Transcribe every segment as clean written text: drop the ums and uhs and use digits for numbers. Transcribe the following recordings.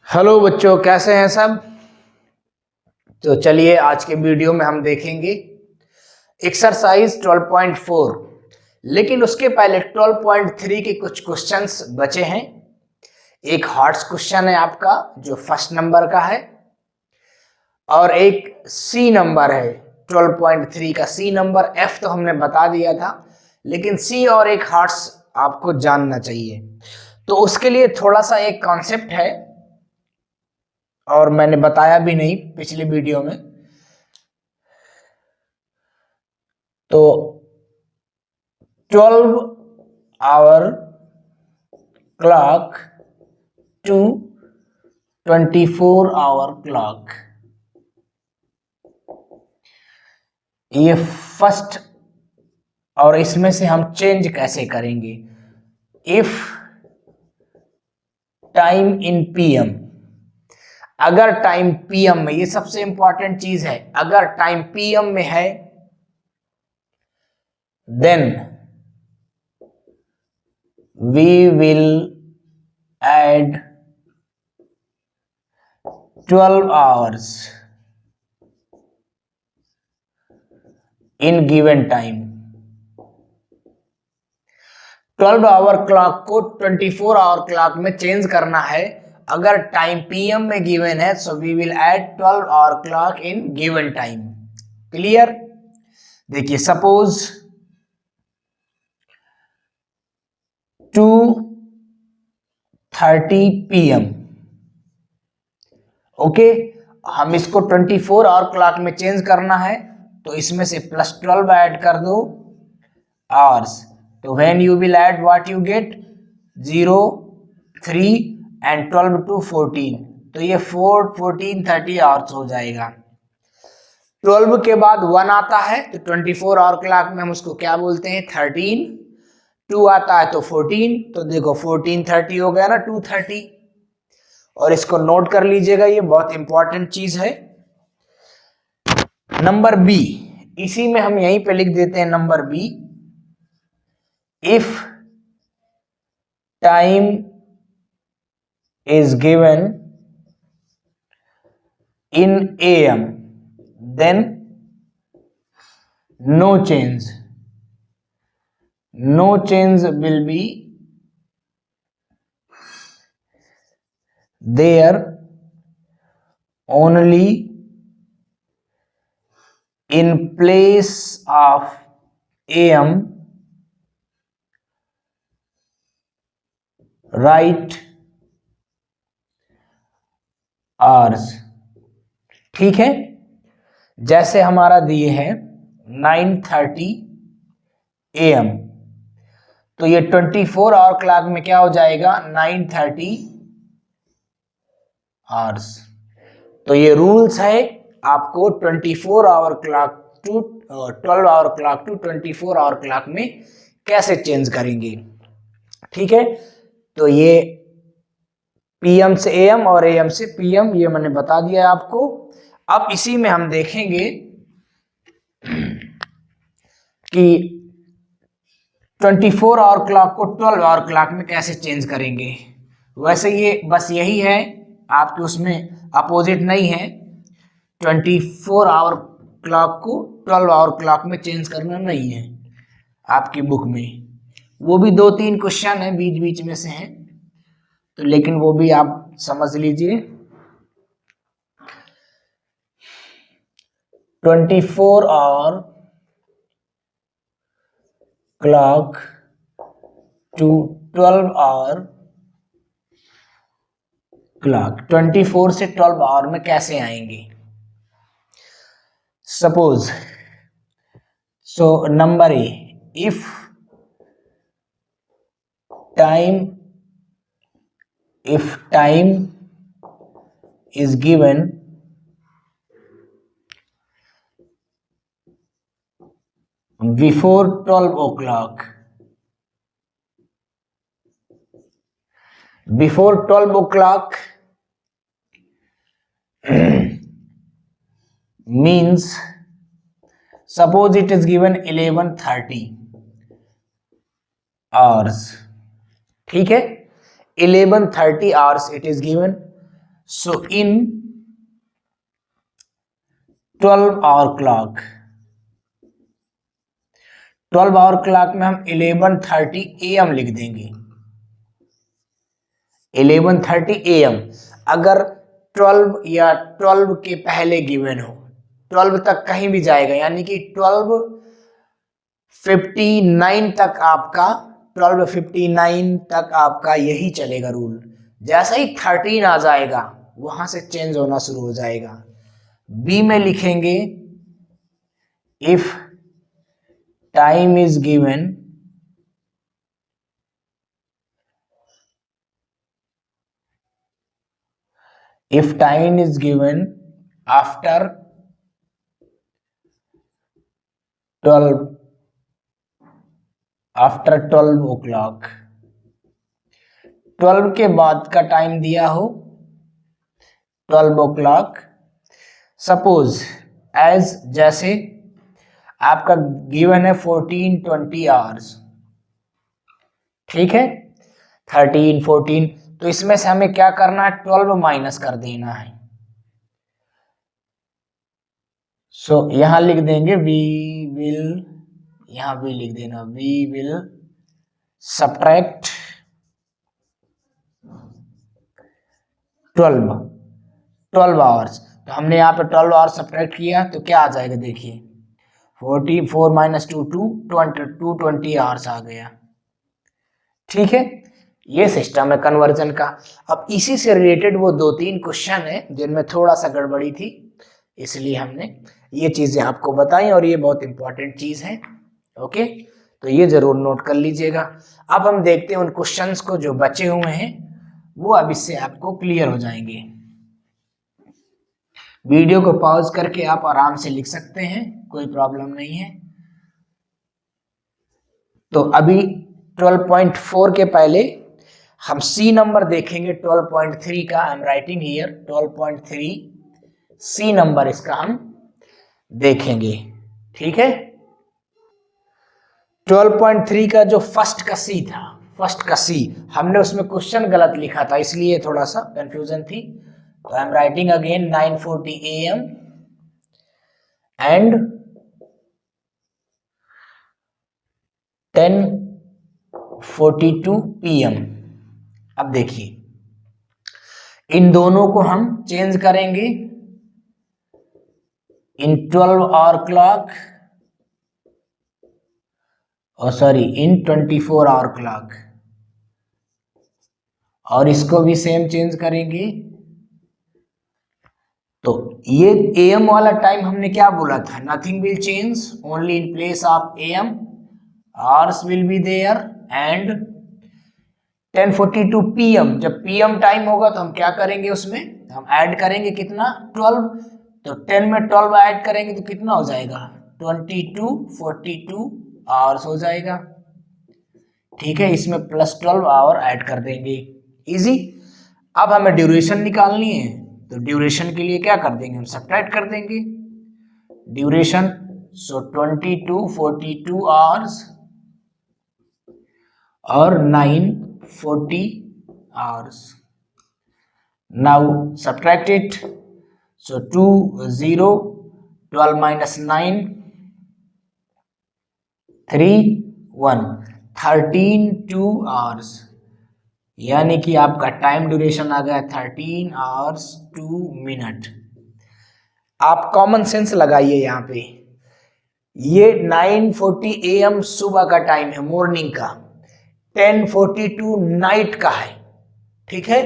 Hello बच्चों, कैसे हैं सब। तो चलिए आज के वीडियो में हम देखेंगे एक्सरसाइज 12.4। लेकिन उसके पहले 12.3 के कुछ क्वेश्चंस बचे हैं। एक हार्ट्स क्वेश्चन है आपका जो फर्स्ट नंबर का है, और एक सी नंबर है 12.3 का। सी नंबर, एफ तो हमने बता दिया था, लेकिन सी और एक हार्ट्स आपको जानना चाहिए। तो उसके लिए थोड़ा सा एक कॉन्सेप्ट है, और मैंने बताया भी नहीं पिछली वीडियो में। तो 12 hour clock to 24 hour clock, ये फर्स्ट। और इसमें से हम चेंज कैसे करेंगे? इफ टाइम इन पीएम, अगर टाइम पीएम में, ये सबसे इंपॉर्टेंट चीज है, अगर टाइम पीएम में है then we will add 12 hours in given time। 12 hour clock को 24 आवर क्लॉक में चेंज करना है। अगर टाइम पीएम में गिवन है so we will add 12 hour clock in given time. Clear? देखिए, सपोज 2:30 PM, ओके। हम इसको 24 आवर क्लॉक में चेंज करना है, तो इसमें से +12 ऐड कर दो आवर्स। तो when you will add what you get 0, 3 and 12 to 14, तो ये 4, 14, 30 आवर्स हो जाएगा। 12 के बाद 1 आता है तो 24 आवर क्लॉक में हम उसको क्या बोलते हैं? 13। 2 आता है तो 14, तो देखो 14, 30 हो गया ना, 2:30। और इसको नोट कर लीजिएगा, ये बहुत इंपॉर्टेंट चीज है। नंबर बी, इसी में हम यहीं पे लिख देते हैं number B. If time is given in AM, then no change will be there, only in place of AM write hours। ठीक है, जैसे हमारा दिए हैं 9:30 AM, तो ये 24 आवर क्लॉक में क्या हो जाएगा? 9:30 आवर्स। तो ये रूल्स है, आपको 24 hour clock to 12 hour clock to 24 hour clock में कैसे चेंज करेंगे। ठीक है, तो ये पीएम से एएम और एएम से पीएम, ये मैंने बता दिया है आपको। अब इसी में हम देखेंगे कि 24 आवर क्लॉक को 12 आवर क्लॉक में कैसे चेंज करेंगे। वैसे ये बस यही है, आपके उसमें अपोजिट नहीं है। 24 आवर क्लॉक को 12 आवर क्लॉक में चेंज करना नहीं है आपकी बुक में। वो भी 2-3 क्वेश्चन है बीच बीच में से हैं, तो लेकिन वो भी आप समझ लीजिए। 24 hour clock to 12 hour clock, 24 से 12 आवर में कैसे आएंगे? Suppose, so number A, if time is given before 12 o'clock, before 12 o'clock means, suppose it is given 11:30 hours। ठीक है, 11:30 hours it is given, so in 12 hour clock, 12 hour clock में हम 11:30 AM लिख देंगे, 11:30 AM। अगर 12 या 12 के पहले गिवन हो, 12 तक कहीं भी जाएगा, यानी कि 12:59 तक आपका 12:59 तक आपका यही चलेगा रूल। जैसा ही 13 आ जाएगा वहां से चेंज होना शुरू हो जाएगा। बी में लिखेंगे if time is given after 12 o'clock, 12 के बाद का टाइम दिया हो 12 o'clock। सपोज एज जैसे आपका गिवन है 14-20 आवर्स, ठीक है, 13, 14, तो इसमें से हमें क्या करना है, 12 माइनस कर देना है। सो यहां लिख देंगे वी विल, यहां भी लिख देना वी विल सब्ट्रैक्ट 12 आवर्स। तो हमने यहाँ पे 12 आवर्स सब्ट्रैक्ट किया तो क्या आ जाएगा, देखिए 44 माइनस 2 220 आवर्स आ गया, ठीक है। ये सिस्टम है कन्वर्जन का। अब इसी से रिलेटेड वो 2-3 क्वेश्चन है जिनमें थोड़ा सा गड़बड़ी थी, इसलिए हमने ये चीजें आपको बताई और ये बहुत इंपॉर्टेंट चीज है। ओके, तो ये जरूर नोट कर लीजिएगा। अब हम देखते हैं उन क्वेश्चंस को जो बचे हुए हैं, वो अब इससे आपको क्लियर हो जाएंगे। वीडियो को पॉज करके आप आराम से लिख सकते हैं, कोई प्रॉब्लम नहीं है। तो अभी 12.4 के पहले हम सी नंबर देखेंगे 12.3 का। I am writing here 12.3 C number, इसका हम देखेंगे, ठीक है। 12.3 का जो फर्स्ट का सी था, फर्स्ट का सी, हमने उसमें क्वेश्चन गलत लिखा था, इसलिए थोड़ा सा कंफ्यूजन थी। तो आई am writing again 9:40 AM and 10:42 PM। अब देखिए इन दोनों को हम चेंज करेंगे इन 12 आवर क्लॉक, और सॉरी इन 24 आवर क्लॉक, और इसको भी सेम चेंज करेंगे। तो ये AM वाला टाइम हमने क्या बोला था, nothing will change, only in place of AM hours will be there. And 10:42 PM, जब PM टाइम होगा तो हम क्या करेंगे, उसमें हम ऐड करेंगे कितना, 12। तो 10 में 12 ऐड करेंगे तो कितना हो जाएगा, 22:42 आवर्स हो जाएगा, ठीक है। इसमें +12 आवर ऐड कर देंगे, इजी। अब हमें ड्यूरेशन निकालनी है, तो ड्यूरेशन के लिए क्या कर देंगे, हम सब्ट्रैक्ट कर देंगे ड्यूरेशन। सो 22:42 आवर्स और 9:40 hours. Now subtract it. So 2 0 12 minus 9 3 1 13 2 hours, यानी कि आपका टाइम ड्यूरेशन आ गया 13 hours 2 minute। आप कॉमन सेंस लगाइए यहाँ पे, ये 9:40 AM सुबह का टाइम है, मॉर्निंग का, 10:42 नाइट का है, ठीक है।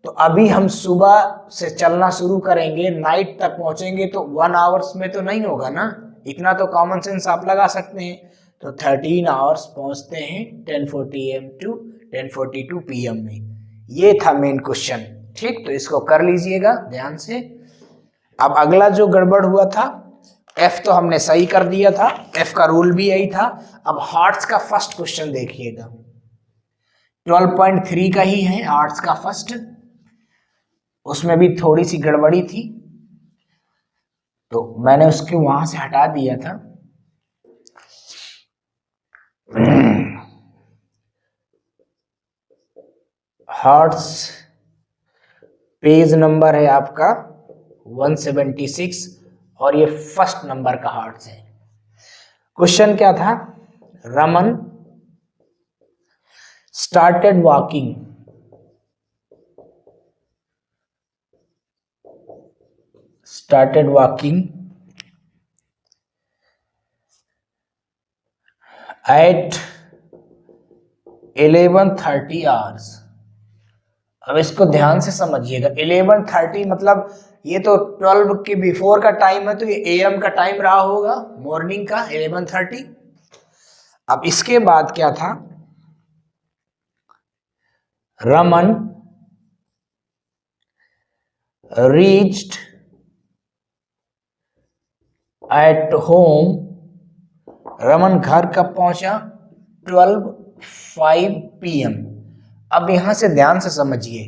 तो अभी हम सुबह से चलना शुरू करेंगे, नाइट तक पहुंचेंगे तो 1 आवर्स में तो नहीं होगा ना, इतना तो कॉमन सेंस आप लगा सकते हैं। तो 13 आवर्स पहुंचते हैं 10:40 AM टू 10:42 PM में। ये था मेन क्वेश्चन, ठीक। तो इसको कर लीजिएगा ध्यान से। अब अगला जो गड़बड़ हुआ था, F तो हमने सही कर दिया था, F का रूल भी यही था। अब हार्ट्स का फर्स्ट क्वेश्चन देखिएगा, 12.3 का ही है आर्ट्स का फर्स्ट, उसमें भी थोड़ी सी गड़बड़ी थी तो मैंने उसको वहां से हटा दिया था। हार्ट्स पेज नंबर है आपका 176 और ये फर्स्ट नंबर का हार्ट्स है। क्वेश्चन क्या था? Raman started walking at 11:30 hours। अब इसको ध्यान से समझिएगा, 11:30 मतलब ये तो 12 के बिफोर का टाइम है, तो ये AM का टाइम रहा होगा, मॉर्निंग का 11:30। अब इसके बाद क्या था? Raman reached at home, Raman घर कब पहुंचा? 12:05 PM। अब यहां से ध्यान से समझिए,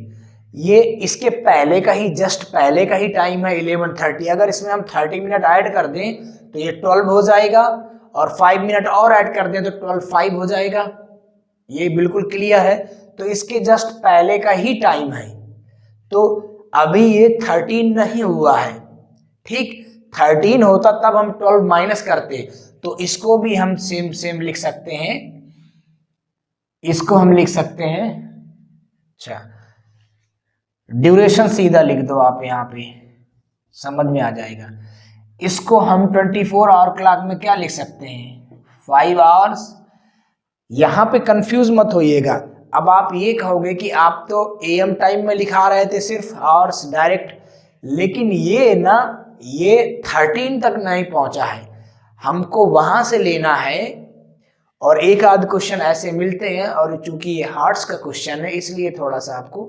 ये इसके पहले का ही, जस्ट पहले का ही टाइम है 11:30। अगर इसमें हम 30 मिनट ऐड कर दें तो ये 12 हो जाएगा, और 5 मिनट और ऐड कर दें तो 12:05 हो जाएगा। ये बिल्कुल क्लियर है। तो इसके जस्ट पहले का ही टाइम है, तो अभी ये 13 नहीं हुआ है, ठीक। 13 होता तब हम 12 माइनस करते, तो इसको भी हम सेम सेम लिख सकते हैं, इसको हम लिख सकते हैं। अच्छा, ड्यूरेशन सीधा लिख दो आप, यहां पे समझ में आ जाएगा। इसको हम 24 आवर क्लॉक में क्या लिख सकते हैं? 5 आवर्स। यहां पे कंफ्यूज मत होइएगा। अब आप ये कहोगे कि आप तो AM टाइम में लिखा रहे थे सिर्फ आवर्स डायरेक्ट, लेकिन ये ना, ये 13 तक नहीं पहुंचा है, हमको वहां से लेना है। और एक आध क्वेश्चन ऐसे मिलते हैं, और चूंकि ये हार्ट्स का क्वेश्चन है इसलिए थोड़ा सा आपको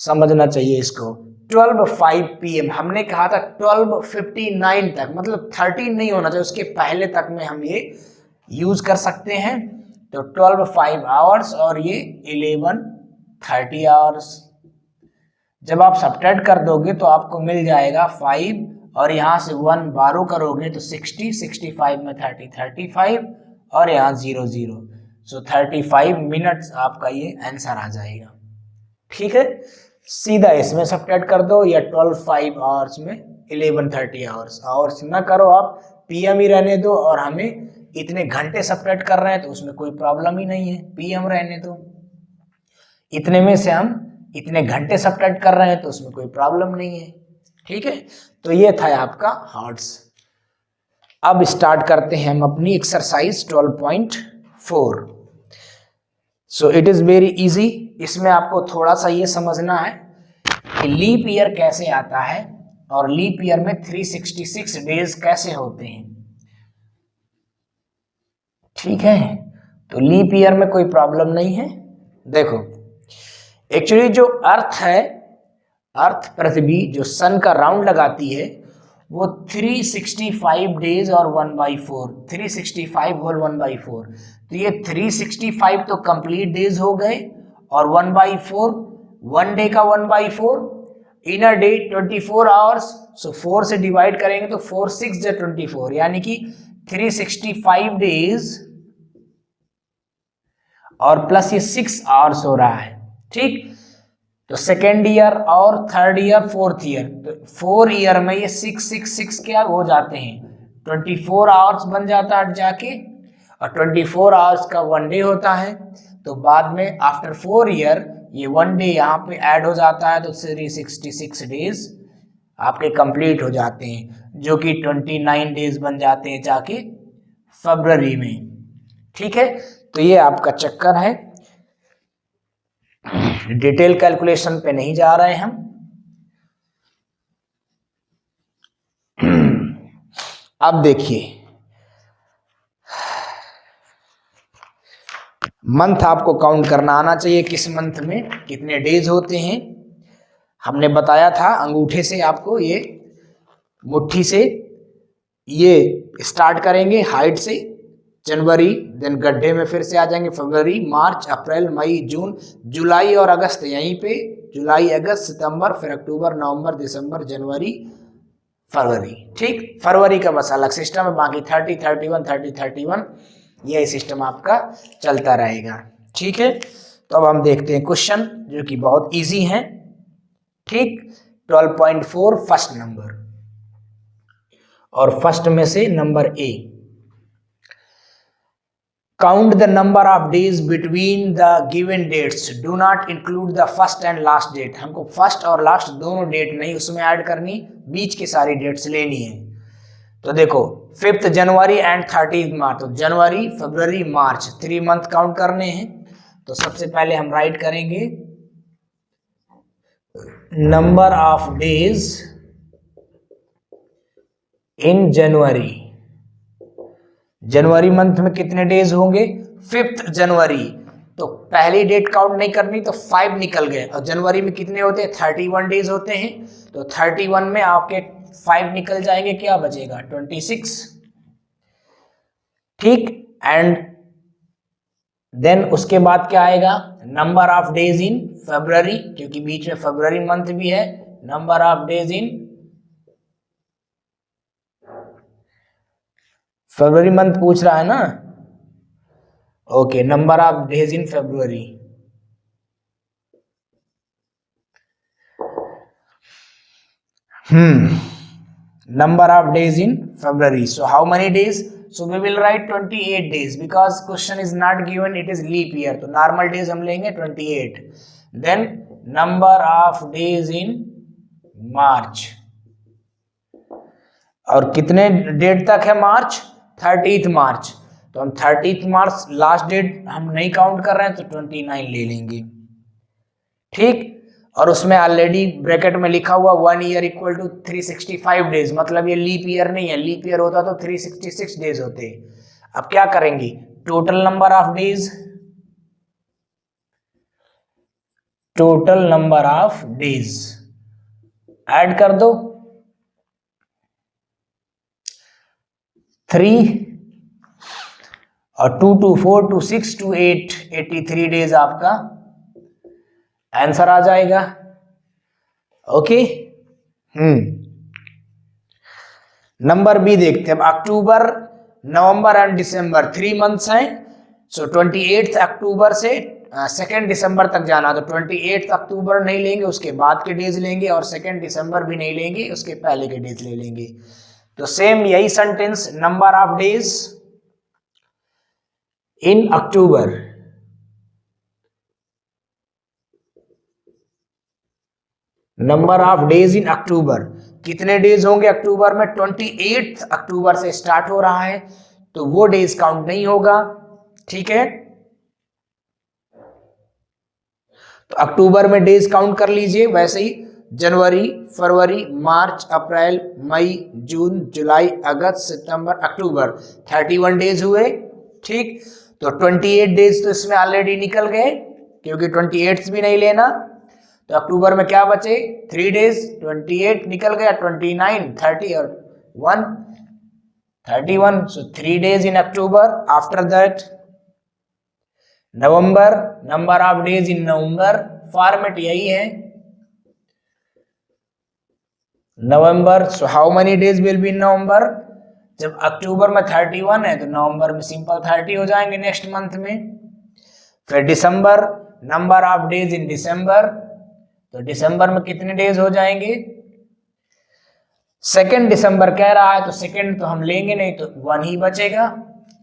समझना चाहिए इसको। 12:05 PM, हमने कहा था 12:59 तक, मतलब 13 नहीं होना चाहिए, उसके पहले तक में हम ये यूज कर सकते हैं। तो 12:05 आवर्स और ये 11:30 आवर्स। जब आप सब्ट्रैक्ट कर दोगे तो आपको मिल जाएगा 5, और यहाँ से 1 बारो करोगे तो 60, 65 में 30, 35, और यहाँ 0, 0। सो 35 मिनट्स आपका ये आंसर आ जाएगा, ठीक है। सीधा इसमें सब्ट्रैक्ट कर दो, या 12:05 आवर्स में 11:30 आवर्स। आवर्स ना करो आप, PM ही रहने दो, और हमें इतने घंटे सब्ट्रैक्ट कर रहे हैं तो उसमें कोई प्रॉब्लम ही नहीं है, PM रहने दो। इतने में से हम इतने घंटे सब्ट्रैक्ट कर रहे हैं तो उसमें कोई प्रॉब्लम नहीं है, ठीक है। तो ये था आपका हार्ट्स। अब स्टार्ट करते हैं हम अपनी exercise 12.4। So it is very easy. इसमें आपको थोड़ा सा ये समझना है कि लीप ईयर कैसे आता है, और लीप ईयर में 366 डेज कैसे होते हैं, ठीक है। तो लीप ईयर में कोई प्रॉब्लम नहीं है। देखो, एक्चुअली जो अर्थ है, अर्थ पृथ्वी जो सन का राउंड लगाती है, वो 365 डेज और 1/4, 365 होल 1/4। तो ये 365 तो कंप्लीट डेज हो गए, और 1/4 1 डे का 1/4, इन अ डे 24 आवर्स। सो 4 से डिवाइड करेंगे तो 4 6 या 24, यानी कि 365 डेज और प्लस ये 6 आवर्स हो रहा है, ठीक। तो सेकेंड ईयर और थर्ड ईयर, फोर्थ ईयर, तो 4 ईयर में ये 6 6 6 क्या हो जाते हैं, 24 आवर्स बन जाता है जाके, और 24 आवर्स का 1 डे होता है। तो बाद में आफ्टर 4 ईयर ये 1 डे यहाँ पे ऐड हो जाता है, तो 366 डेज आपके कंप्लीट हो जाते हैं, जो कि 29 डेज बन जाते हैं जाके फरवरी में, ठीक है। तो ये आपका चक्कर है, डिटेल कैलकुलेशन पे नहीं जा रहे हम। अब देखिए, मंथ आपको काउंट करना आना चाहिए, किस मंथ में कितने डेज होते हैं। हमने बताया था अंगूठे से आपको, ये मुट्ठी से ये स्टार्ट करेंगे, हाइट से जनवरी, देन गड्ढे में फिर से आ जाएंगे फरवरी, मार्च, अप्रैल, मई, जून, जुलाई और अगस्त यहीं पे, जुलाई, अगस्त, सितंबर, फिर अक्टूबर, नवंबर, दिसंबर, जनवरी, फरवरी, ठीक। फरवरी का बस अलग सिस्टम है, बाकी 30, 31, 30, 31 यही सिस्टम आपका चलता रहेगा, ठीक है। तो अब हम देखते हैं क्वेश्चन जो कि बहुत इजी है, ठीक, 12.4 फर्स्ट नंबर, और फर्स्ट में से number A. Count the number of days between the given dates, do not include the first and last date. हमको फर्स्ट और लास्ट दोनों डेट नहीं उसमें ऐड करनी, बीच की सारी डेट्स लेनी है। तो देखो 5 जनवरी एंड 30 मार्च, तो जनवरी फरवरी मार्च 3 मंथ काउंट करने हैं। तो सबसे पहले हम राइट करेंगे number of days in January. January month में कितने डेज होंगे, 5 जनवरी, तो पहली डेट काउंट नहीं करनी तो 5 निकल गए, और जनवरी में कितने होते हैं, 31 डेज होते हैं, तो 31 में आपके 5 निकल जाएंगे, क्या बचेगा 26। ठीक, एंड देन उसके बाद क्या आएगा, नंबर ऑफ डेज इन फरवरी, क्योंकि बीच में फरवरी मंथ भी है, number of days in February month पूछ रहा है ना, okay, number of days in February. Number of days in February. So how many days? So we will write 28 days because question is not given, it is leap year. तो normal days हम लेंगे 28. Then number of days in March. और कितने date तक है मार्च, 30th मार्च, तो हम 30th मार्च last date हम नहीं काउंट कर रहे हैं, तो 29 ले लेंगे। ठीक, और उसमें ऑलरेडी ब्रैकेट में लिखा हुआ 1 ईयर इक्वल टू 365 डेज, मतलब ये लीप ईयर नहीं है, लीप ईयर होता तो 366 डेज होते। अब क्या करेंगे, total number of days, total number of days add कर दो, 3 और 2 2 4 2 6 2 8 83 डेज आपका आंसर आ जाएगा। ओके, नंबर बी देखते हैं। अक्टूबर, नवंबर एंड दिसंबर 3 मंथ्स हैं, सो 28 अक्टूबर से 2 दिसंबर तक जाना, तो 28 अक्टूबर नहीं लेंगे, उसके बाद के डेज लेंगे, और 2 दिसंबर भी नहीं लेंगे, उसके पहले के डेज ले लेंगे। तो सेम यही sentence, number of days in October, number of days in October, कितने डेज होंगे अक्टूबर में, 28 अक्टूबर से स्टार्ट हो रहा है, तो वो डेज काउंट नहीं होगा। ठीक है, तो अक्टूबर में डेज काउंट कर लीजिए, वैसे ही जनवरी फरवरी मार्च अप्रैल मई जून जुलाई अगस्त सितंबर अक्टूबर 31 डेज हुए। ठीक, तो 28 डेज तो इसमें ऑलरेडी निकल गए, क्योंकि 28 भी नहीं लेना, तो अक्टूबर में क्या बचे, 3 डेज, 28 निकल गया, 29 30 और 1 31, so 3 days in October. After that November, number of days in November, format यही है November, so how many days will be in November, जब अक्टूबर में 31 है तो नवंबर में सिंपल 30 हो जाएंगे नेक्स्ट मंथ में। फिर दिसंबर, नंबर ऑफ डेज इन दिसंबर, तो दिसंबर में कितने डेज हो जाएंगे, 2 दिसंबर कह रहा है, तो 2 तो हम लेंगे नहीं, तो 1 ही बचेगा।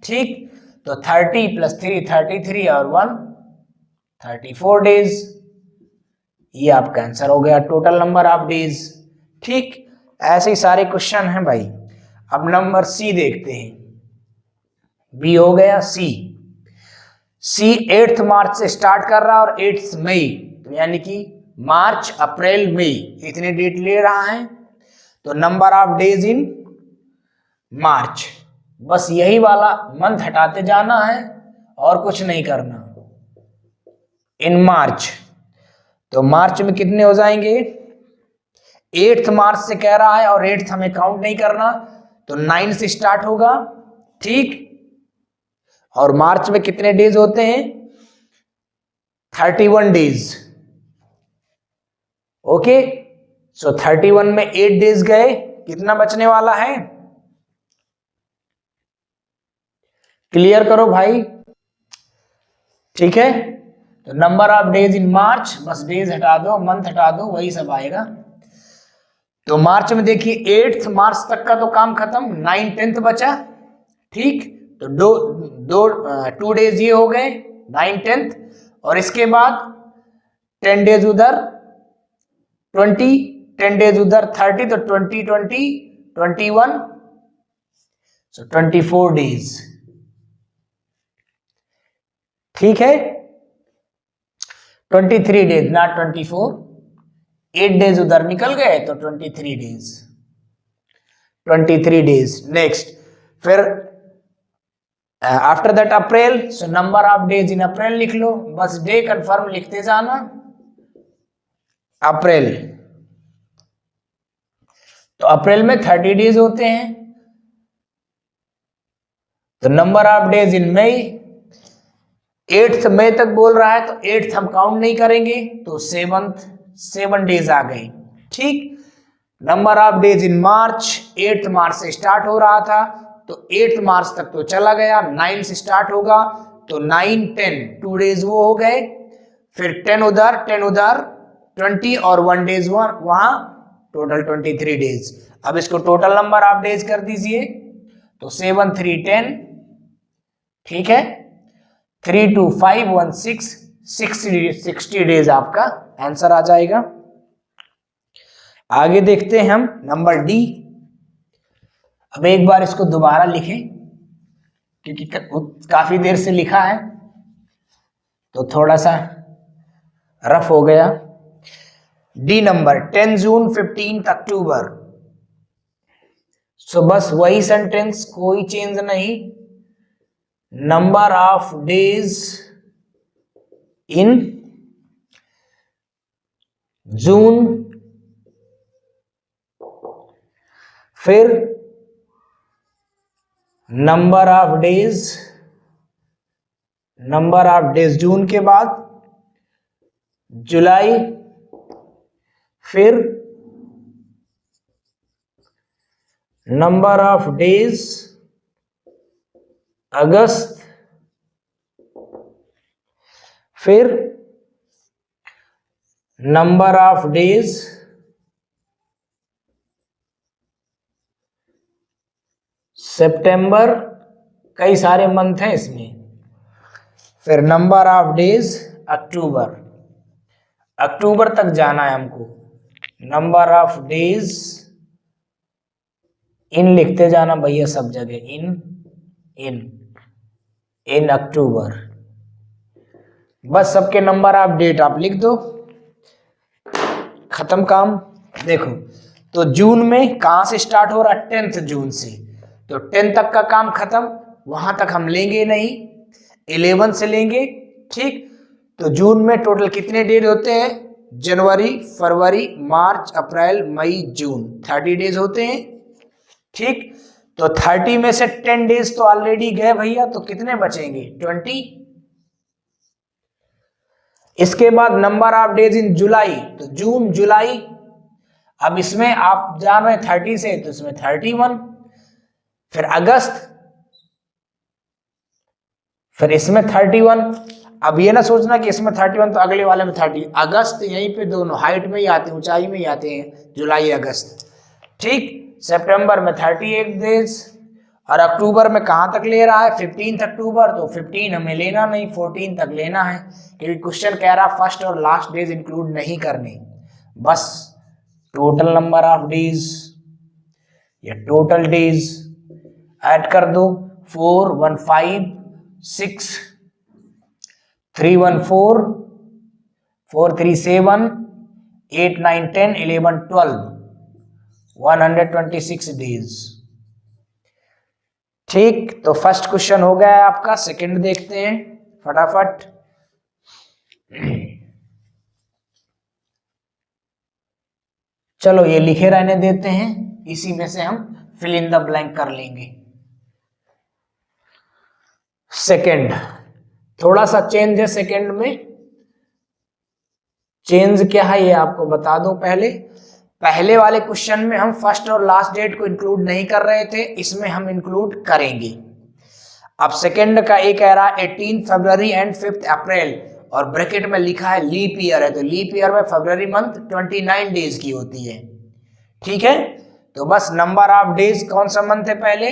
ठीक, तो 30 + 3 33 और 1 34 डेज, ये आपका आंसर हो गया, टोटल नंबर ऑफ डेज। ठीक, ऐसे ही सारे क्वेश्चन हैं भाई। अब नंबर सी देखते हैं, बी हो गया, सी 8 मार्च से स्टार्ट कर रहा है और 8 मई, तो यानी कि मार्च अप्रैल मई इतने डेट ले रहा है, तो नंबर ऑफ डेज इन मार्च, बस यही वाला मंथ हटाते जाना है और कुछ नहीं करना। इन मार्च, तो मार्च में कितने हो जाएंगे, 8 मार्च से कह रहा है और 8 हमें काउंट नहीं करना, तो 9 से स्टार्ट होगा। ठीक, और मार्च में कितने डेज होते हैं, 31 डेज। ओके, सो 31 में 8 डेज गए, कितना बचने वाला है, क्लियर करो भाई। ठीक है, तो नंबर ऑफ डेज इन मार्च, बस डेज हटा दो, मंथ हटा दो, वही सब आएगा। तो मार्च में देखिए 8 मार्च तक का तो काम खत्म, 9 10th बचा, ठीक। तो दो 2 डेज ये हो गए 9 10th, और इसके बाद 10 डेज उधर 20, 10 डेज उधर 30, तो 20 20 21, सो 24 डेज, ठीक है। 23 डेज नॉट 24, 8 डेज उधर निकल गए तो 23 डेज, 23 डेज। नेक्स्ट फिर after that April, so number of days in April लिख लो, बस डे कंफर्म लिखते जाना। अप्रैल, तो अप्रैल में 30 डेज होते हैं। तो number of days in May, 8th May तक बोल रहा है तो 8th हम काउंट नहीं करेंगे, तो 7 डेज आ गए, ठीक। Number of days in March, 8th मार्च से स्टार्ट हो रहा था तो 8th मार्च तक तो चला गया, 9 से स्टार्ट होगा तो 9 10 2 डेज वो हो गए, फिर 10 उधर 20 और 1 डेज वहां, टोटल 23 डेज। अब इसको टोटल नंबर ऑफ डेज कर दीजिए, तो 7 3 10, ठीक है, 3 2 5 1 6, 60 डेज आपका आंसर आ जाएगा। आगे देखते हैं हम नंबर डी। अब एक बार इसको दोबारा लिखें क्योंकि काफी देर से लिखा है तो थोड़ा सा रफ हो गया। डी नंबर 10 जून 15 अक्टूबर, सो बस वही सेंटेंस, कोई चेंज नहीं। नंबर ऑफ डेज इन जून, फिर नंबर ऑफ डेज जून के बाद जुलाई, फिर नंबर ऑफ डेज अगस्त, फिर नंबर ऑफ डेज सितंबर, कई सारे मंथ हैं इसमें, फिर नंबर ऑफ डेज अक्टूबर, अक्टूबर तक जाना है हमको। नंबर ऑफ डेज इन लिखते जाना भैया सब जगह, इन अक्टूबर, बस सबके नंबर ऑफ डेट आप लिख दो, खत्म काम। देखो तो जून में कहां से स्टार्ट हो रहा है, 10th जून से, तो 10 तक का काम खत्म, वहां तक हम लेंगे नहीं, 11 से लेंगे, ठीक। तो जून में टोटल कितने डेज होते हैं, जनवरी फरवरी मार्च अप्रैल मई जून, 30 डेज होते हैं, ठीक। तो 30 में से 10 डेज तो ऑलरेडी गए भैया, तो कितने बचेंगे 20। इसके बाद नंबर ऑफ डेज इन जुलाई, तो जून जुलाई, अब इसमें आप जान रहे 30 से, तो इसमें 31, फिर अगस्त, फिर इसमें 31। अब ये ना सोचना कि इसमें 31 तो अगले वाले में 30, अगस्त यहीं पे दोनों हाइट में ही आते हैं, ऊंचाई में ही आते हैं, जुलाई अगस्त, ठीक। सितंबर में 38 डेज, और अक्टूबर में कहां तक ले रहा है 15 अक्टूबर, तो 15 हमें लेना नहीं, 14 तक लेना है, क्योंकि क्वेश्चन कह रहा फर्स्ट और लास्ट डेज इंक्लूड नहीं करने, बस टोटल नंबर ऑफ डेज या टोटल डेज ऐड कर दो, 4 1 5 6 3 1 4 4 3 7 8 9 10 11 12, 126 डेज, ठीक। तो फर्स्ट क्वेश्चन हो गया है आपका। सेकंड देखते हैं फटाफट। चलो ये लिखे रहने देते हैं, इसी में से हम फिल इन द ब्लैंक कर लेंगे। सेकंड, थोड़ा सा चेंज है सेकंड में, चेंज क्या है ये आपको बता दूं। पहले वाले क्वेश्चन में हम फर्स्ट और लास्ट डेट को इंक्लूड नहीं कर रहे थे, इसमें हम इंक्लूड करेंगे। अब सेकंड का एक कह रहा 18 फरवरी एंड 5 अप्रैल, और ब्रैकेट में लिखा है लीप ईयर है, तो लीप ईयर में फरवरी मंथ 29 डेज की होती है। ठीक है, तो बस नंबर ऑफ डेज कौन सा मंथ है पहले,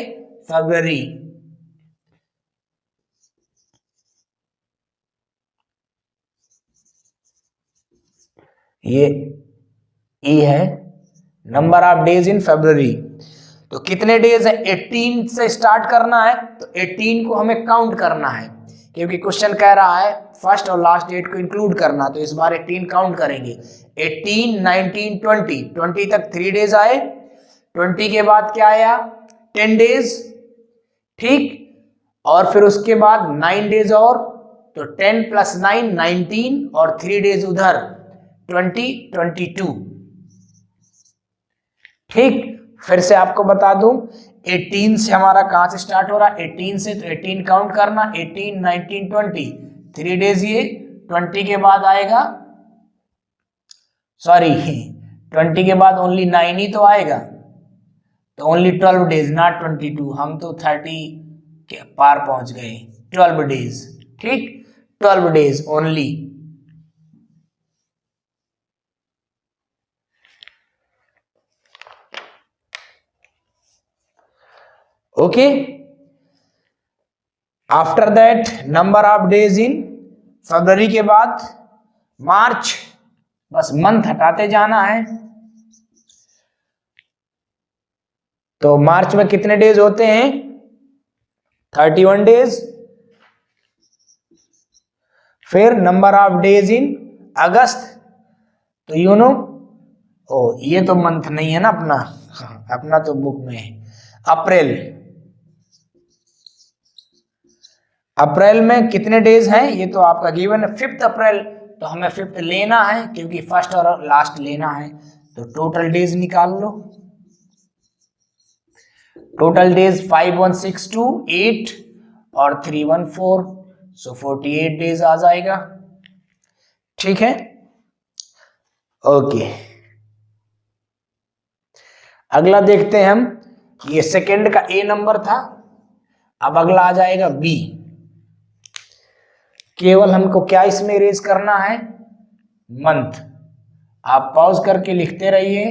फरवरी। ये ई है नंबर ऑफ डेज इन फरवरी। तो कितने डेज है, 18 से स्टार्ट करना है, तो 18 को हमें काउंट करना है क्योंकि क्वेश्चन कह रहा है फर्स्ट और लास्ट डेट को इंक्लूड करना, तो इस बार 18 काउंट करेंगे। 18, 19, 20, 20 तक 3 डेज आए, 20 के बाद क्या आया 10 डेज, ठीक, और फिर उसके बाद 9 डेज और, तो 10 + 9 19 और 3 डेज उधर 20, 22। ठीक, फिर से आपको बता दूं 18 से हमारा कहां से स्टार्ट हो रहा है, 18 से, तो 18 काउंट करना, 18, 19, 20 3 डेज ये, 20 के बाद आएगा, सॉरी 20 के बाद ओनली 9 ही तो आएगा, तो ओनली 12 डेज नॉट 22, हम तो 30 के पार पहुंच गए, 12 डेज, ठीक, 12 days only. Okay, after that number of days in फरवरी के बाद मार्च, बस मंथ हटाते जाना है। तो मार्च में कितने डेज होते हैं, 31 डेज। फिर नंबर ऑफ डेज इन अगस्त, तो यू नो, ओ ये तो मंथ नहीं है ना अपना, अपना तो बुक में है। अप्रैल, अप्रैल में कितने डेज हैं, ये तो आपका गिवन है 5 अप्रैल, तो हमें 5 लेना है क्योंकि फर्स्ट और लास्ट लेना है, तो टोटल डेज निकाल लो। टोटल डेज 5162, 8 और 314, सो 48 डेज आ जाएगा। ठीक है, ओके, अगला देखते हैं हम, ये सेकंड का ए नंबर था, अब अगला आ जाएगा बी। केवल हमको क्या इसमें इरेज करना है, मंथ। आप पॉज करके लिखते रहिए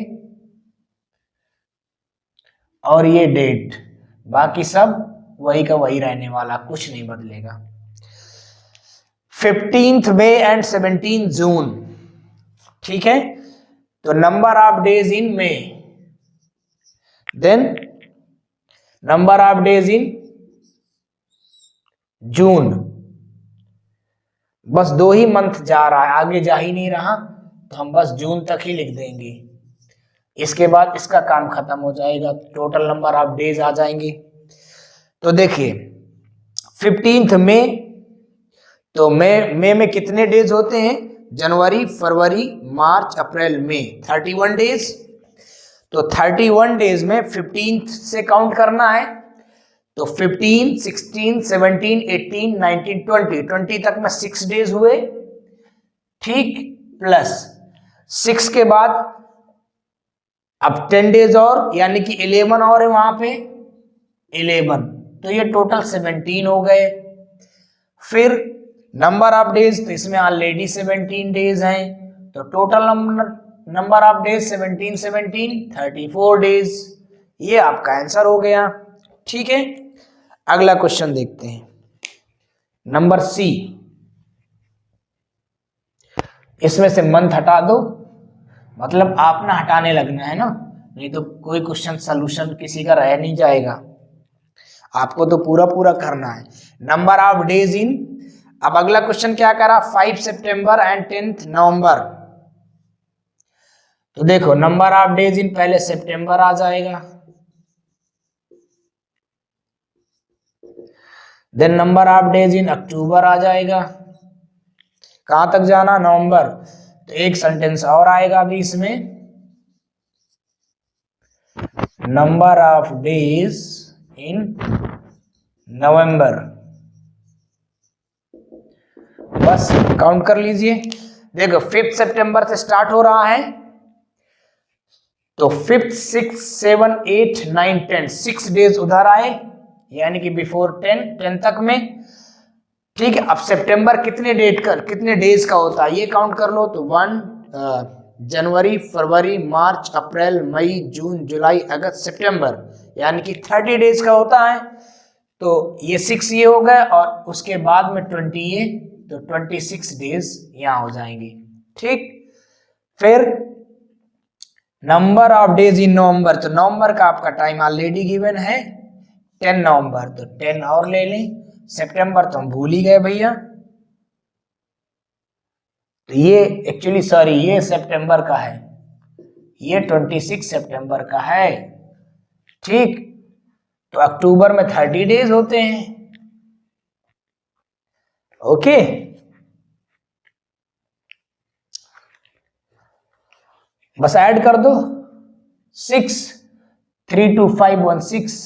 और ये डेट, बाकी सब वही का वही रहने वाला, कुछ नहीं बदलेगा। 15 मई एंड 17 जून, ठीक है, तो number of days in May, then number of days in June, बस 2 ही मंथ जा रहा है, आगे जा ही नहीं रहा, तो हम बस जून तक ही लिख देंगे, इसके बाद इसका काम खत्म हो जाएगा, टोटल नंबर ऑफ डेज आ जाएंगे। तो देखिए 15 मई, तो मई में कितने डेज होते हैं, जनवरी, फरवरी, मार्च, अप्रैल, मई, 31 डेज। तो 31 डेज में 15 से काउंट करना है, तो 15, 16, 17, 18, 19, 20, 20 तक में 6 डेज हुए, ठीक, प्लस 6 के बाद अब 10 डेज और, यानी कि 11 और है वहां पे 11, तो ये टोटल 17 हो गए। फिर नंबर ऑफ डेज, तो इसमें ऑलरेडी 17 डेज हैं, तो total number of days 17, 17, 34 days, ये आपका आंसर हो गया। ठीक है, अगला क्वेश्चन देखते हैं, नंबर सी। इसमें से मंथ हटा दो, मतलब आप ना हटाने लगना है ना, नहीं तो कोई क्वेश्चन सॉल्यूशन किसी का रह नहीं जाएगा, आपको तो पूरा पूरा करना है। नंबर ऑफ डेज इन, अब अगला क्वेश्चन क्या करा, 5 सितंबर एंड 10 नवंबर, तो देखो नंबर ऑफ डेज इन पहले सितंबर आ जाएगा, then number of days in October आ जाएगा, कहां तक जाना, नवंबर, तो एक सेंटेंस और आएगा अभी इसमें, नंबर ऑफ डेज इन नवंबर, बस काउंट कर लीजिए। देखो 5 सितंबर से स्टार्ट हो रहा है, तो 5, 6, 7, 8, 9, 10, 6 डेज उधर आए, यानी कि बिफोर 10 तक में, ठीक है। अब सितंबर कितने डेज का होता है ये काउंट कर लो। तो 1 जनवरी, फरवरी, मार्च, अप्रैल, मई, जून, जुलाई, अगस्त, सितंबर, यानी कि 30 डेज का होता है। तो ये 6 ये हो गए और उसके बाद में 20 ये, तो 26 डेज यहां हो जाएंगे। ठीक। फिर नंबर ऑफ डेज इन नवंबर, तो नवंबर का आपका टाइम ऑलरेडी गिवन है 10 नवंबर, तो 10 और ले लें। सितंबर तो हम भूल ही गए भैया, तो ये एक्चुअली सॉरी ये सितंबर का है, ये 26 सितंबर का है। ठीक। तो अक्टूबर में 30 डेज होते हैं। ओके। बस ऐड कर दो 6, 3 2 5 1 6,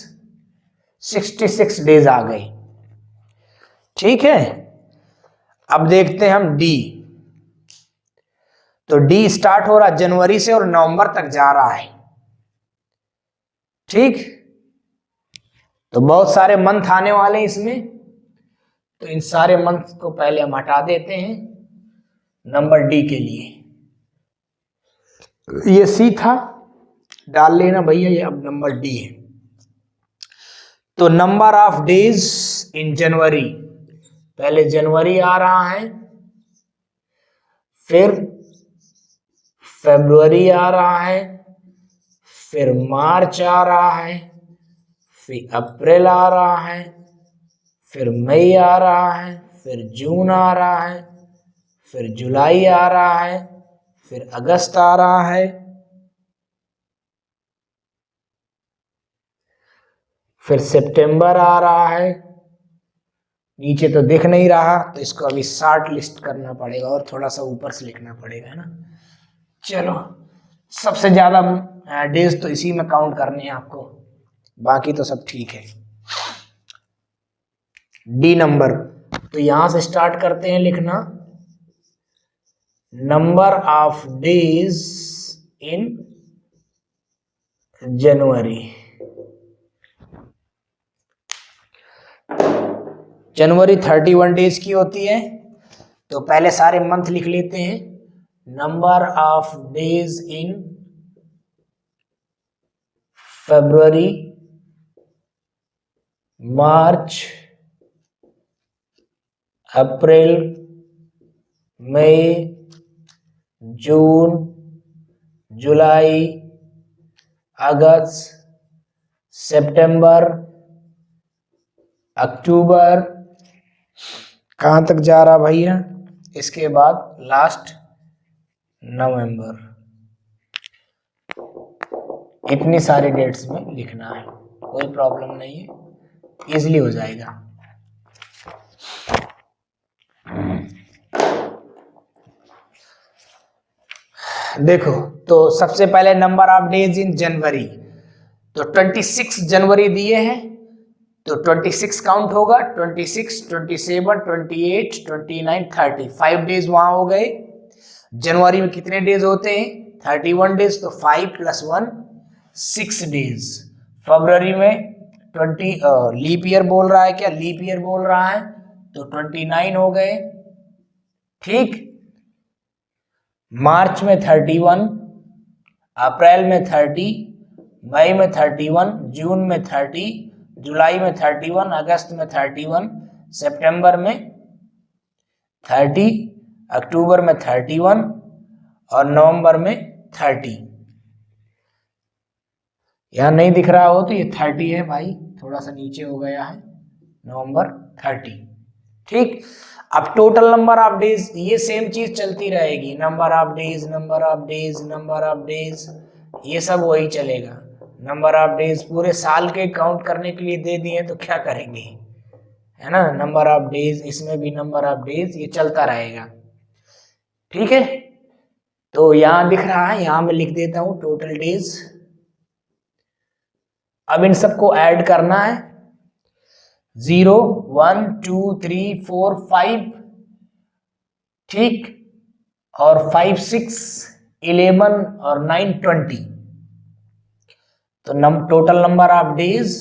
66 डेज आ गए। ठीक है। अब देखते हैं हम डी। तो डी स्टार्ट हो रहा जनवरी से और नवंबर तक जा रहा है। ठीक। तो बहुत सारे मंथ आने वाले हैं इसमें, तो इन सारे मंथ को पहले हम हटा देते हैं नंबर डी के लिए। ये सी था, डाल लेना भैया, ये अब नंबर डी है। तो नंबर ऑफ डेज इन जनवरी, पहले जनवरी आ रहा है, फिर फरवरी आ रहा है, फिर मार्च आ रहा है, फिर अप्रैल आ रहा है, फिर मई आ रहा है, फिर जून आ रहा है, फिर जुलाई आ रहा है, फिर अगस्त आ रहा है, फिर सितंबर आ रहा है। नीचे तो दिख नहीं रहा, तो इसको अभी शॉर्ट लिस्ट करना पड़ेगा और थोड़ा सा ऊपर से लिखना पड़ेगा, है ना। चलो, सबसे ज्यादा डेज तो इसी में काउंट करने हैं आपको, बाकी तो सब ठीक है। डी नंबर, तो यहां से स्टार्ट करते हैं लिखना, number of days in January. January 31 days की होती है, तो पहले सारे मंथ लिख लेते हैं। नंबर ऑफ डेज इन फरवरी, मार्च, अप्रैल, मई, जून, जुलाई, अगस्त, सितंबर, अक्टूबर, कहां तक जा रहा भैया, इसके बाद लास्ट नवंबर। इतनी सारी डेट्स में लिखना है, कोई प्रॉब्लम नहीं है, इजीली हो जाएगा। देखो, तो सबसे पहले नंबर ऑफ डेज इन जनवरी, तो 26 जनवरी दिए हैं, तो 26 काउंट होगा, 26, 27, 28, 29, 30, 5 डेज वहां हो गए। जनवरी में कितने डेज होते हैं 31 डेज, तो 5 + 1 6 डेज। फरवरी में 20 लीप ईयर बोल रहा है क्या, लीप ईयर बोल रहा है, तो 29 हो गए। ठीक। मार्च में 31, अप्रैल में 30, मई में 31, जून में 30, जुलाई में 31, अगस्त में 31, सितंबर में 30, अक्टूबर में 31 और नवंबर में 30। यहां नहीं दिख रहा हो तो ये 30 है भाई, थोड़ा सा नीचे हो गया है, नवंबर 30। ठीक। अब टोटल नंबर ऑफ डेज, ये सेम चीज चलती रहेगी, number of days, number of days, number of days, ये सब वही चलेगा। नंबर ऑफ डेज पूरे साल के काउंट करने के लिए दे दिए तो क्या करेंगे, है ना। नंबर ऑफ डेज, इसमें भी नंबर ऑफ डेज, ये चलता रहेगा। ठीक है। तो यहां दिख रहा है, यहां मैं लिख देता हूं टोटल डेज। अब इन सबको ऐड करना है, 0 1 2 3 4 5, ठीक, और 5 6 11 और 9 20। तो टोटल नंबर ऑफ डेज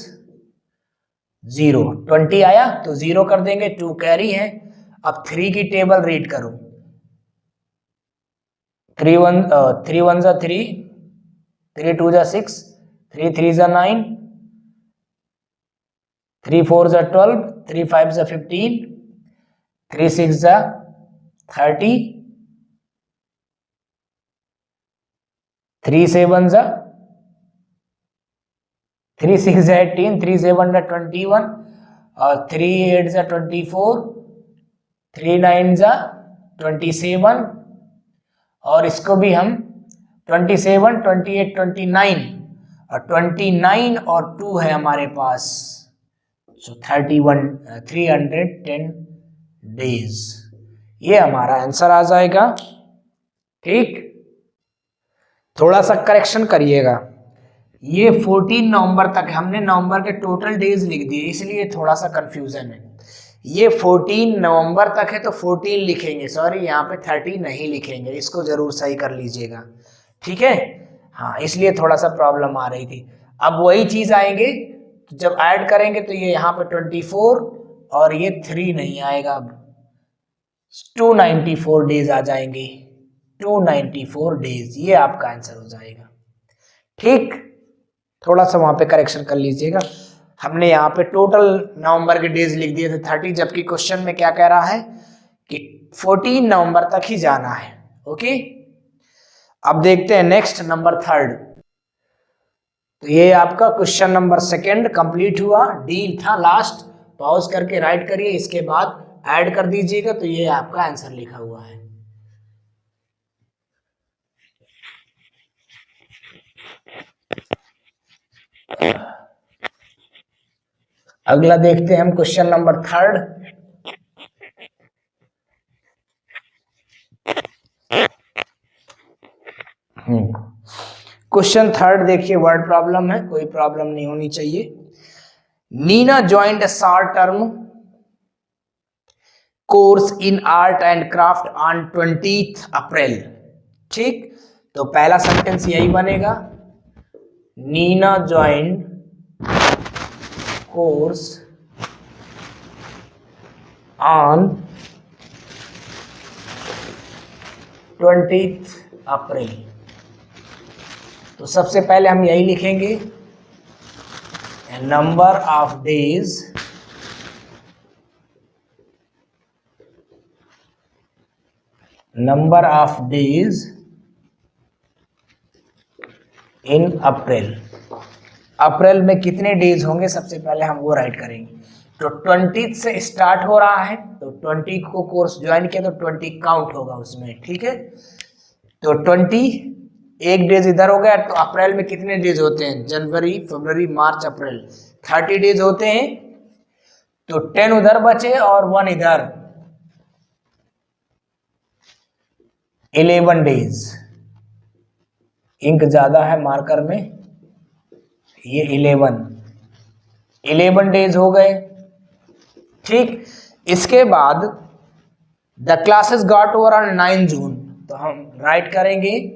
0, 20 आया तो 0 कर देंगे, 2 कैरी है, अब 3 की टेबल रीड करो। 3 1 3 1 जा 3, 3 2 जा 6, 3 3 जा 9, 3 4 जा 12, 3 5 जा 15, 3 6 जा 30, 3 7 जा 3 6 जा 18, 3 7 जा 21 और 3 8 जा 24, 3 9 जा 27 और इसको भी हम 27 28 29 और 29 और 2 है हमारे पास, सो 31 310 डेज, ये हमारा आंसर आ जाएगा। ठीक, थोड़ा सा करेक्शन करिएगा, ये 14 नवंबर तक, हमने नवंबर के टोटल डेज लिख दिए इसलिए थोड़ा सा कंफ्यूजन है। ये 14 नवंबर तक है तो 14 लिखेंगे, सॉरी यहाँ पे 30 नहीं लिखेंगे, इसको जरूर सही कर लीजिएगा। ठीक है, हाँ इसलिए थोड़ा सा प्रॉब्लम आ रही थी। अब वही चीज आएंगे तो जब ऐड करेंगे तो ये यहाँ पे 24 और ये 3 नहीं आएगा, अब 294 डेज आ जाएंगे, 294 डेज, ये आपका आंसर हो जाएगा। ठीक, थोड़ा सा वहां पे करेक्शन कर लीजिएगा, हमने यहाँ पे टोटल नवंबर के डेज लिख दिए थे 30, जबकि क्वेश्चन में क्या कह रहा है कि 14 नवंबर तक ही जाना है। ओके, अब देखते हैं नेक्स्ट नंबर 3। तो ये आपका क्वेश्चन नंबर 2 कंप्लीट हुआ, डी था लास्ट, पॉज करके राइट करिए, इसके बाद ऐड कर दीजिएगा तो ये आपका आंसर लिखा हुआ है। अगला देखते हैं हम क्वेश्चन नंबर 3। क्वेश्चन 3 देखिए, वर्ड प्रॉब्लम है, कोई प्रॉब्लम नहीं होनी चाहिए। Neena joined a short term course in art and craft on 20 April. ठीक, तो पहला सेंटेंस यही बनेगा, Neena joined course on 20 April. तो सबसे पहले हम यही लिखेंगे, number of days in April. अप्रैल में कितने डेज होंगे सबसे पहले हम वो राइट करेंगे। तो 20 से स्टार्ट हो रहा है तो 20 को कोर्स ज्वाइन किया तो 20 काउंट होगा उसमें। ठीक है, तो 20 एक डेज इधर हो गया, तो अप्रैल में कितने डेज होते हैं, जनवरी फरवरी मार्च अप्रैल, 30 डेज होते हैं, तो 10 उधर बचे और 1 इधर, 11 डेज। इंक ज्यादा है मार्कर में, ये 11 डेज हो गए। ठीक, इसके बाद the classes got over on 9 जून, तो हम राइट करेंगे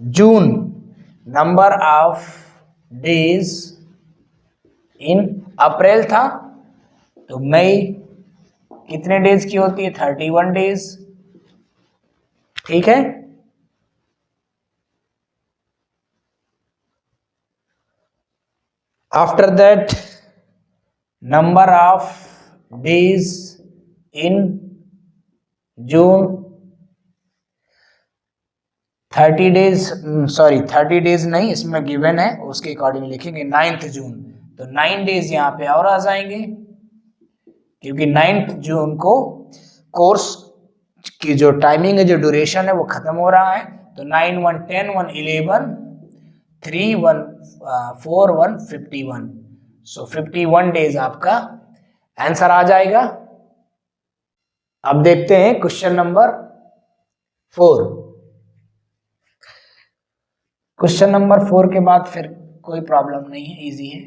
जून, नंबर ऑफ डेज इन अप्रैल था तो मई कितने डेज की होती है, 31 डेज। ठीक है, after that number of days in June 30 days, sorry 30 days नहीं, इसमें गिवन है उसके अकॉर्डिंग लिखेंगे 9 जून, तो 9 डेज यहाँ पे और आ जाएंगे क्योंकि 9 जून को कोर्स की जो टाइमिंग है, जो ड्यूरेशन है वो खत्म हो रहा है। तो 9 1 10 1 11 3 1 4 1 51, सो 51 डेज आपका आंसर आ जाएगा। अब देखते हैं क्वेश्चन नंबर 4। क्वेश्चन नंबर 4 के बाद फिर कोई प्रॉब्लम नहीं है, इजी है।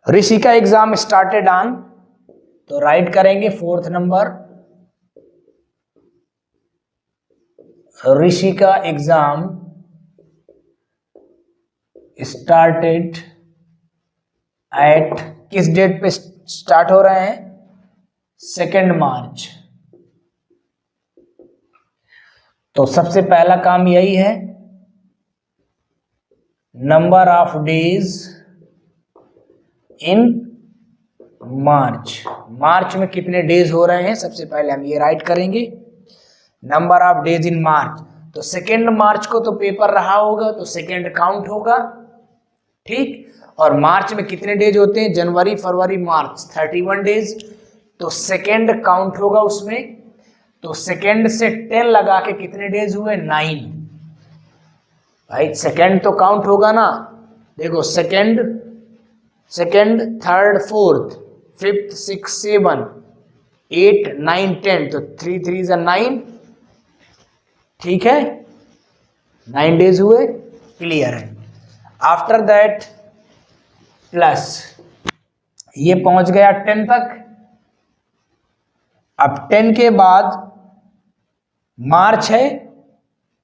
ऋषि का एग्जाम स्टार्टेड ऑन, तो राइट करेंगे 4th नंबर, ऋषि का एग्जाम स्टार्टेड एट, किस डेट पे स्टार्ट हो रहे हैं? 2 मार्च। तो सबसे पहला काम यही है, नंबर ऑफ डेज इन मार्च। मार्च में कितने डेज हो रहे हैं, सबसे पहले हम ये राइट करेंगे, नंबर ऑफ डेज इन मार्च। तो 2 मार्च को तो पेपर रहा होगा, तो सेकेंड काउंट होगा, ठीक। और मार्च में कितने डेज होते हैं? जनवरी फरवरी मार्च, 31 डेज। तो सेकेंड काउंट होगा उसमें। तो सेकेंड से 10 लगा के कितने डेज हुए? 9। भाई सेकेंड तो काउंट होगा ना, देखो सेकेंड, थर्ड, फोर्थ, फिफ्थ, 6, 7, 8, 9, 10, तो 3 3 is 9, ठीक है, 9 डेज हुए, क्लियर है। आफ्टर दैट प्लस ये पहुंच गया 10 तक। अब 10 के बाद मार्च है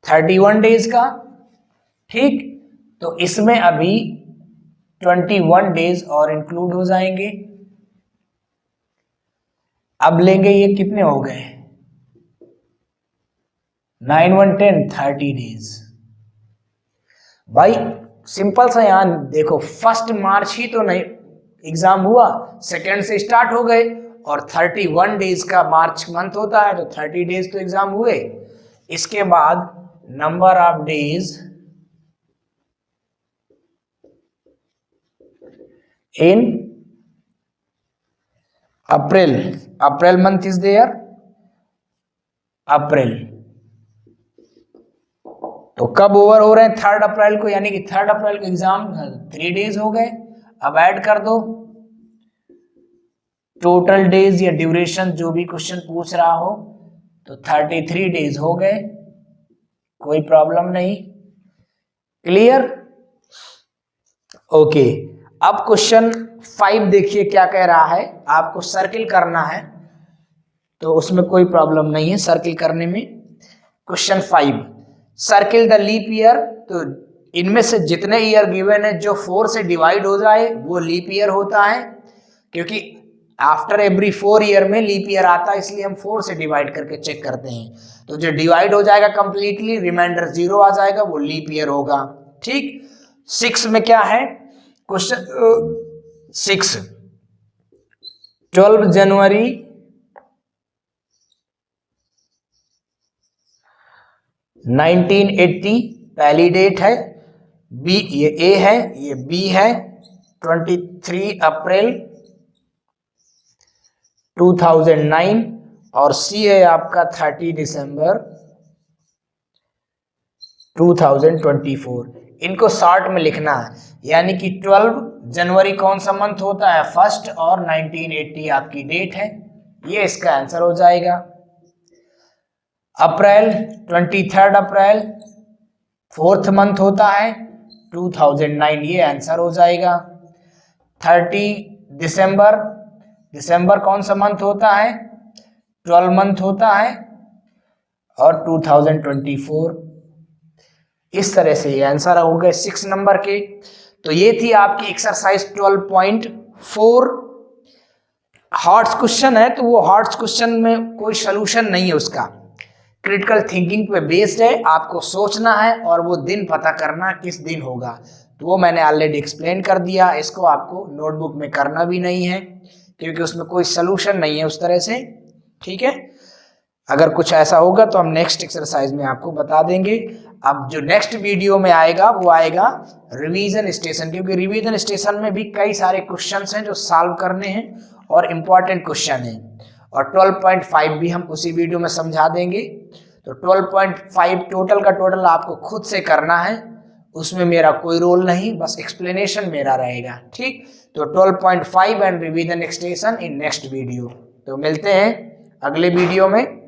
31 डेज का, ठीक। तो इसमें अभी 21 डेज और इंक्लूड हो जाएंगे। अब लेंगे, ये कितने हो गए? 9 1 10, 30 डेज। भाई सिंपल सा, यहां देखो 1 मार्च ही तो नहीं एग्जाम हुआ, सेकेंड से स्टार्ट हो गए, और 31 डेज का मार्च मंथ होता है, तो 30 डेज तो एग्जाम हुए। इसके बाद number of days in April, April month is there, April. तो कब ओवर हो रहे हैं? 3 अप्रैल को, यानी कि 3 अप्रैल को एग्जाम, 3 डेज हो गए। अब ऐड कर दो टोटल डेज या ड्यूरेशन, जो भी क्वेश्चन पूछ रहा हो, तो 33 डेज हो गए, कोई प्रॉब्लम नहीं, क्लियर, ओके। अब क्वेश्चन 5 देखिए क्या कह रहा है, आपको सर्किल करना है, तो उसमें कोई प्रॉब्लम नहीं है सर्किल करने में। Question 5, circle the leap year. तो इनमें से जितने ईयर गिवन है, जो 4 से डिवाइड हो जाए वो लीप ईयर होता है, क्योंकि आफ्टर एवरी 4 ईयर में लीप ईयर आता है, इसलिए हम 4 से डिवाइड करके चेक करते हैं। तो जो डिवाइड हो जाएगा कंप्लीटली, रिमाइंडर 0 आ जाएगा, वो लीप ईयर होगा, ठीक। 6 में क्या है क्वेश्चन? 6, 12 जनवरी 1980 पहली डेट है, बी ये ए है, ये बी है, 23 अप्रैल 2009, और सी है आपका 30 दिसंबर 2024। इनको शॉर्ट में लिखना है, यानी कि 12 जनवरी कौन सा मंथ होता है? फर्स्ट, और 1980 आपकी डेट है, ये इसका आंसर हो जाएगा। अप्रैल 23 अप्रैल 4th मंथ होता है, 2009, ये आंसर हो जाएगा। 30 दिसंबर, दिसंबर कौन सा मंथ होता है? 12 मंथ होता है, और 2024। इस तरह से ये आंसर हो गए 6 नंबर के। तो ये थी आपकी एक्सरसाइज 12.4। हार्ट्स क्वेश्चन है, तो वो हार्ट्स क्वेश्चन में कोई सोल्यूशन नहीं है उसका, क्रिटिकल थिंकिंग पे बेस्ड है, आपको सोचना है और वो दिन पता करना किस दिन होगा। तो वो मैंने ऑलरेडी एक्सप्लेन कर दिया, इसको आपको नोटबुक में करना भी नहीं है, क्योंकि उसमें कोई सोल्यूशन नहीं है उस तरह से, ठीक है। अगर कुछ ऐसा होगा तो हम नेक्स्ट एक्सरसाइज में आपको बता देंगे। अब जो नेक्स्ट वीडियो में आएगा वो आएगा रिवीजन स्टेशन, क्योंकि रिवीजन स्टेशन में भी कई सारे क्वेश्चंस हैं जो सॉल्व करने हैं और इम्पॉर्टेंट क्वेश्चन हैं, और 12.5 भी हम उसी वीडियो में समझा देंगे। तो 12.5 टोटल का टोटल आपको खुद से करना है, उसमें मेरा कोई रोल नहीं, बस एक्सप्लेनेशन मेरा रहेगा, ठीक। तो 12.5 and revision extension in next video. तो मिलते हैं अगले वीडियो में।